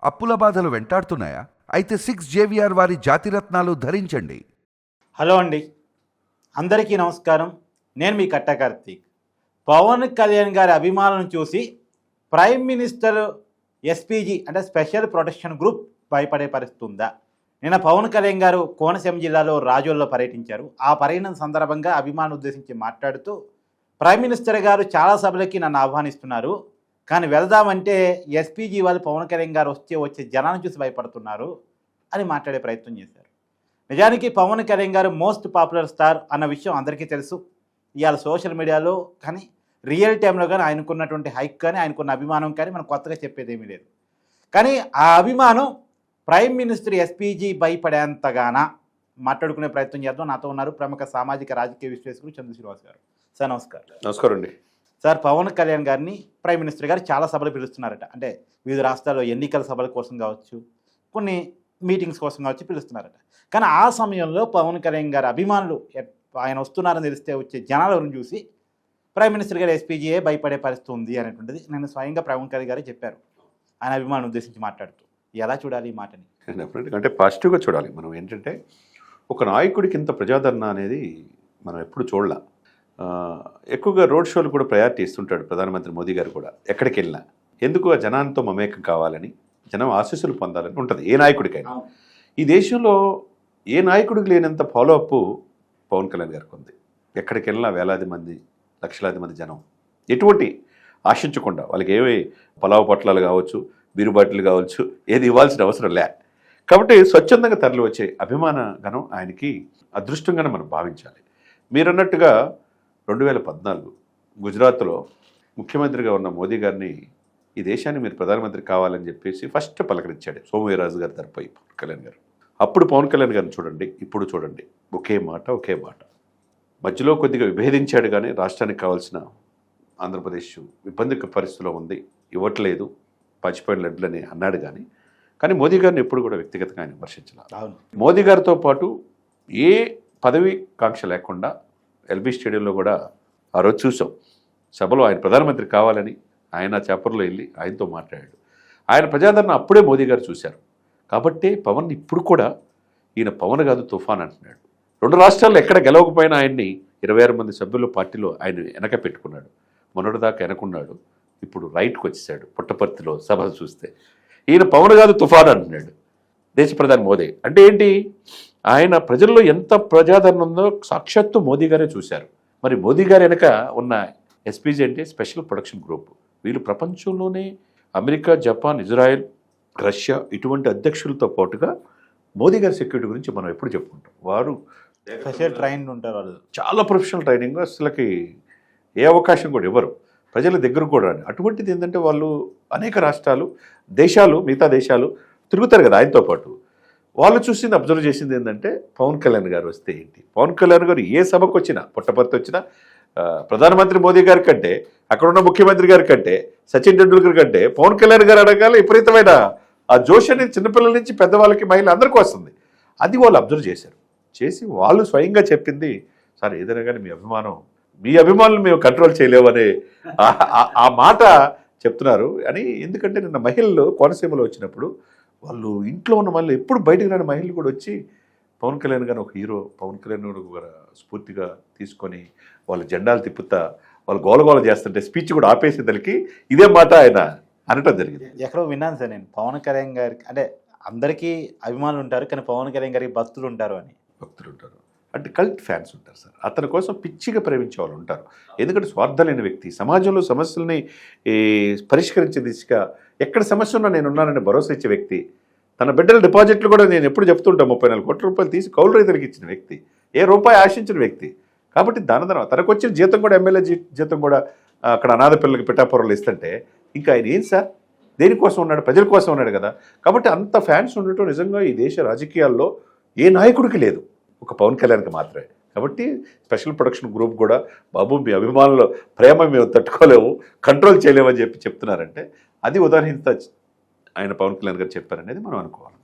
అప్పుల బాధలు వెంటాడుతున్నాయా? అయితే 6 JVR వారి జాతిరత్నాలు ధరించండి. హలో అండి, అందరికీ నమస్కారం. నేను మీ కట్ట కార్తీక్. పవన్ కళ్యాణ్ గారి అభిమానులను చూసి ప్రైమ్ మినిస్టర్ ఎస్పీజీ అంటే స్పెషల్ ప్రొటెక్షన్ గ్రూప్ భయపడే పరిస్థితి ఉందా? నిన్న పవన్ కళ్యాణ్ గారు కోనసీమ జిల్లాలో రాజోల్లో పర్యటించారు. ఆ పర్యటన సందర్భంగా అభిమానులు ఉద్దేశించి మాట్లాడుతూ, ప్రైమ్ మినిస్టర్ గారు చాలా సభలకి నన్ను ఆహ్వానిస్తున్నారు, కానీ వెళ్దామంటే ఎస్పీజీ వాళ్ళు పవన్ కళ్యాణ్ గారు వచ్చే జనాన్ని చూసి భయపడుతున్నారు అని మాట్లాడే ప్రయత్నం చేశారు. నిజానికి పవన్ కళ్యాణ్ గారు మోస్ట్ పాపులర్ స్టార్ అన్న విషయం అందరికీ తెలుసు. ఇవాళ సోషల్ మీడియాలో కానీ రియల్ టైంలో కానీ ఆయనకున్నటువంటి హైక్ కానీ ఆయనకున్న అభిమానం కానీ మనం కొత్తగా చెప్పేది ఏమీ లేదు. కానీ ఆ అభిమానం ప్రైమ్ మినిస్టర్ ఎస్పీజీ భయపడేంతగానా మాట్లాడుకునే ప్రయత్నం చేద్దాం. నాతో ఉన్నారు ప్రముఖ సామాజిక రాజకీయ విశ్లేషకులు చంద్ర శ్రీనివాస్ గారు. సార్ నమస్కారం. నమస్కారం అండి. సార్, పవన్ కళ్యాణ్ గారిని ప్రైమ్ మినిస్టర్ గారు చాలా సభలు పిలుస్తున్నారట. అంటే వివిధ రాష్ట్రాల్లో ఎన్నికల సభల కోసం కావచ్చు, కొన్ని మీటింగ్స్ కోసం కావచ్చు పిలుస్తున్నారట. కానీ ఆ సమయంలో పవన్ కళ్యాణ్ గారి అభిమానులు ఆయన వస్తున్నారని తెలిస్తే వచ్చే జనాలను చూసి ప్రైమ్ మినిస్టర్ గారు ఎస్పీజీఏ భయపడే పరిస్థితి ఉంది అనేటువంటిది నేను స్వయంగా పవన్ కళ్యాణ్ గారే చెప్పారు ఆయన అభిమానులు ఉద్దేశించి మాట్లాడుతూ. ఎలా చూడాలి ఈ మాటని? అంటే పాజిటివ్గా చూడాలి. మనం ఏంటంటే ఒక నాయకుడికి ఇంత ప్రజాదరణ అనేది మనం ఎప్పుడు చూడలే. ఎక్కువగా రోడ్ షోలు కూడా ప్రయారిటీ ఇస్తుంటాడు ప్రధానమంత్రి మోదీ గారు కూడా. ఎక్కడికి వెళ్ళినా ఎందుకు ఆ జనాంతో మమేకం కావాలని, జనం ఆశీస్సులు పొందాలని ఉంటుంది ఏ నాయకుడికైనా. ఈ దేశంలో ఏ నాయకుడికి లేనంత ఫాలో అప్ పవన్ కళ్యాణ్ గారికి ఉంది. ఎక్కడికి వెళ్ళినా వేలాది మంది, లక్షలాది మంది జనం ఎటువంటి ఆశించకుండా, వాళ్ళకి ఏవి పలావు పొట్లాలు కావచ్చు, బీరు బాటిల్ కావచ్చు, ఏది ఇవ్వాల్సిన అవసరం లే. కాబట్టి స్వచ్ఛందంగా తరలి వచ్చే అభిమాన గణం ఆయనకి అదృష్టంగానే మనం భావించాలి. మీరన్నట్టుగా 2014 గుజరాత్లో ముఖ్యమంత్రిగా ఉన్న మోదీ గారిని ఈ దేశాన్ని మీరు ప్రధానమంత్రి కావాలని చెప్పేసి ఫస్ట్ పలకరించాడు సోమవీర్రాజు గారి తరపున పవన్ కళ్యాణ్ గారు. అప్పుడు పవన్ కళ్యాణ్ గారిని చూడండి, ఇప్పుడు చూడండి, ఒకే మాట. మధ్యలో కొద్దిగా విభేదించాడు, కానీ రాష్ట్రానికి కావాల్సిన ఆంధ్రప్రదేశ్ ఇబ్బందిక పరిస్థితిలో ఉంది, ఇవ్వట్లేదు, పచ్చిపోయిన లడ్లని అన్నాడు. కానీ మోదీ గారిని ఎప్పుడు కూడా వ్యక్తిగతంగా ఆయన విమర్శించాలి. మోదీ గారితో పాటు ఏ పదవి కాంక్ష లేకుండా ఎల్బీ స్టేడియంలో కూడా ఆ రోజు చూసాం. సభలో ఆయన ప్రధానమంత్రి కావాలని ఆయన చేపర్లో వెళ్ళి ఆయనతో మాట్లాడాడు. ఆయన ప్రజాదరణ అప్పుడే మోదీ గారు చూశారు. కాబట్టి పవన్ ఇప్పుడు కూడా ఈయన పవన్ కాదు తుఫాన్ అంటున్నాడు. 2 రాష్ట్రాల్లో ఎక్కడ గెలవకపోయినా ఆయన్ని 26 మంది సభ్యుల పార్టీలో ఆయన వెనక పెట్టుకున్నాడు. మొన్నటిదాకా వెనకున్నాడు, ఇప్పుడు రైట్కి వచ్చేసాడు. పుట్టపర్తిలో సభ చూస్తే ఈయన పవన్ కాదు తుఫాన్ అంటున్నాడు దేశ ప్రధాని మోదీ. అంటే ఏంటి? ఆయన ప్రజల్లో ఎంత ప్రజాదరణ ఉందో సాక్షాత్తు మోదీ గారే చూశారు. మరి మోదీ గారు వెనక ఉన్న ఎస్పీజీ అంటే స్పెషల్ ప్రొటెక్షన్ గ్రూప్. వీళ్ళు ప్రపంచంలోనే అమెరికా, జపాన్, ఇజ్రాయెల్, రష్యా ఇటువంటి అధ్యక్షులతో పాటుగా మోదీ గారి సెక్యూరిటీ గురించి మనం ఎప్పుడు చెప్పుకుంటాం. వారు స్పెషల్ ట్రైన్డ్ ఉంటారు, వాళ్ళు చాలా ప్రొఫెషనల్ ట్రైనింగ్, అసలుకి ఏ అవకాశం కూడా ఇవ్వరు, ప్రజల దగ్గర కూడా. అటువంటిది ఏంటంటే వాళ్ళు అనేక రాష్ట్రాలు, దేశాలు, మిగతా దేశాలు తిరుగుతారు కదా ఆయనతో పాటు. వాళ్ళు చూసింది, అబ్జర్వ్ చేసింది ఏంటంటే పవన్ కళ్యాణ్ గారు వస్తే ఏంటి, పవన్ కళ్యాణ్ గారు ఏ సభకు వచ్చినా, పుట్టపర్తి వచ్చినా, ప్రధానమంత్రి మోదీ గారి కంటే, అక్కడున్న ముఖ్యమంత్రి గారి కంటే, సచిన్ టెండూల్కర్ కంటే పవన్ కళ్యాణ్ గారు అడగాల విపరీతమైన ఆ జోష్ అనేది చిన్నపిల్లల నుంచి పెద్దవాళ్ళకి, మహిళలు అందరికీ వస్తుంది. అది వాళ్ళు అబ్జర్వ్ చేసి వాళ్ళు స్వయంగా చెప్పింది, సార్ ఏదైనా కానీ మీ అభిమానులు మేము కంట్రోల్ చేయలేమనే ఆ మాట చెప్తున్నారు అని. ఎందుకంటే నిన్న మహిళలు కోనసీమలో వచ్చినప్పుడు వాళ్ళు ఇంట్లో ఉన్న మళ్ళీ ఎప్పుడు బయటకు రాని మహిళలు కూడా వచ్చి పవన్ కళ్యాణ్ గారు ఒక హీరో, పవన్ కళ్యాణ్ ఒక స్ఫూర్తిగా తీసుకొని వాళ్ళ జెండాలు తిప్పుతా వాళ్ళు గోలగోల చేస్తుంటే స్పీచ్ కూడా ఆపేసేదానికి ఇదే మాట ఆయన అనటం జరిగింది. ఎక్కడో విన్నాను సార్ నేను, పవన్ కళ్యాణ్ గారికి అంటే అందరికీ అభిమానులు ఉంటారు, కానీ పవన్ కళ్యాణ్ గారికి భక్తులు ఉంటారు అని. భక్తులు ఉంటారు అంటే కల్ట్ ఫ్యాన్స్ ఉంటారు సార్. అతని కోసం పిచ్చిగా ప్రేమించే వాళ్ళు ఉంటారు. ఎందుకంటే స్వార్థం లేని వ్యక్తి, సమాజంలో సమస్యల్ని పరిష్కరించే దిశగా ఎక్కడ సమస్య ఉన్నా నేనున్నానని భరోసా ఇచ్చే వ్యక్తి. తన బిడ్డల డిపాజిట్లు కూడా నేను ఎప్పుడు చెప్తుంటాను, 34 కోట్ల రూపాయలు తీసి కౌలు రైతులకు ఇచ్చిన వ్యక్తి, ఏ రూపాయి ఆశించిన వ్యక్తి. కాబట్టి తనకు వచ్చిన జీతం కూడా, ఎమ్మెల్యే జీతం కూడా అక్కడ అనాథ పిల్లలకి పిఠాపురంలో ఇస్తుంటే ఇంకా ఆయన ఏం సార్, దేనికోసం ఉన్నాడు? ప్రజల కోసం ఉన్నాడు కదా. కాబట్టి అంత ఫ్యాన్స్ ఉండటం నిజంగా ఈ దేశ రాజకీయాల్లో ఏ నాయకుడికి లేదు, ఒక పవన్ కళ్యాణ్కి మాత్రమే. కాబట్టి స్పెషల్ ప్రొడక్షన్ గ్రూప్ కూడా, బాబు మీ అభిమానుల ప్రేమ మేము తట్టుకోలేము, కంట్రోల్ చేయలేమని చెప్తున్నారంటే అది ఉదాహరణ ఆయన పవన్ కళ్యాణ్ గారు చెప్పారనేది మనం అనుకోవాలి.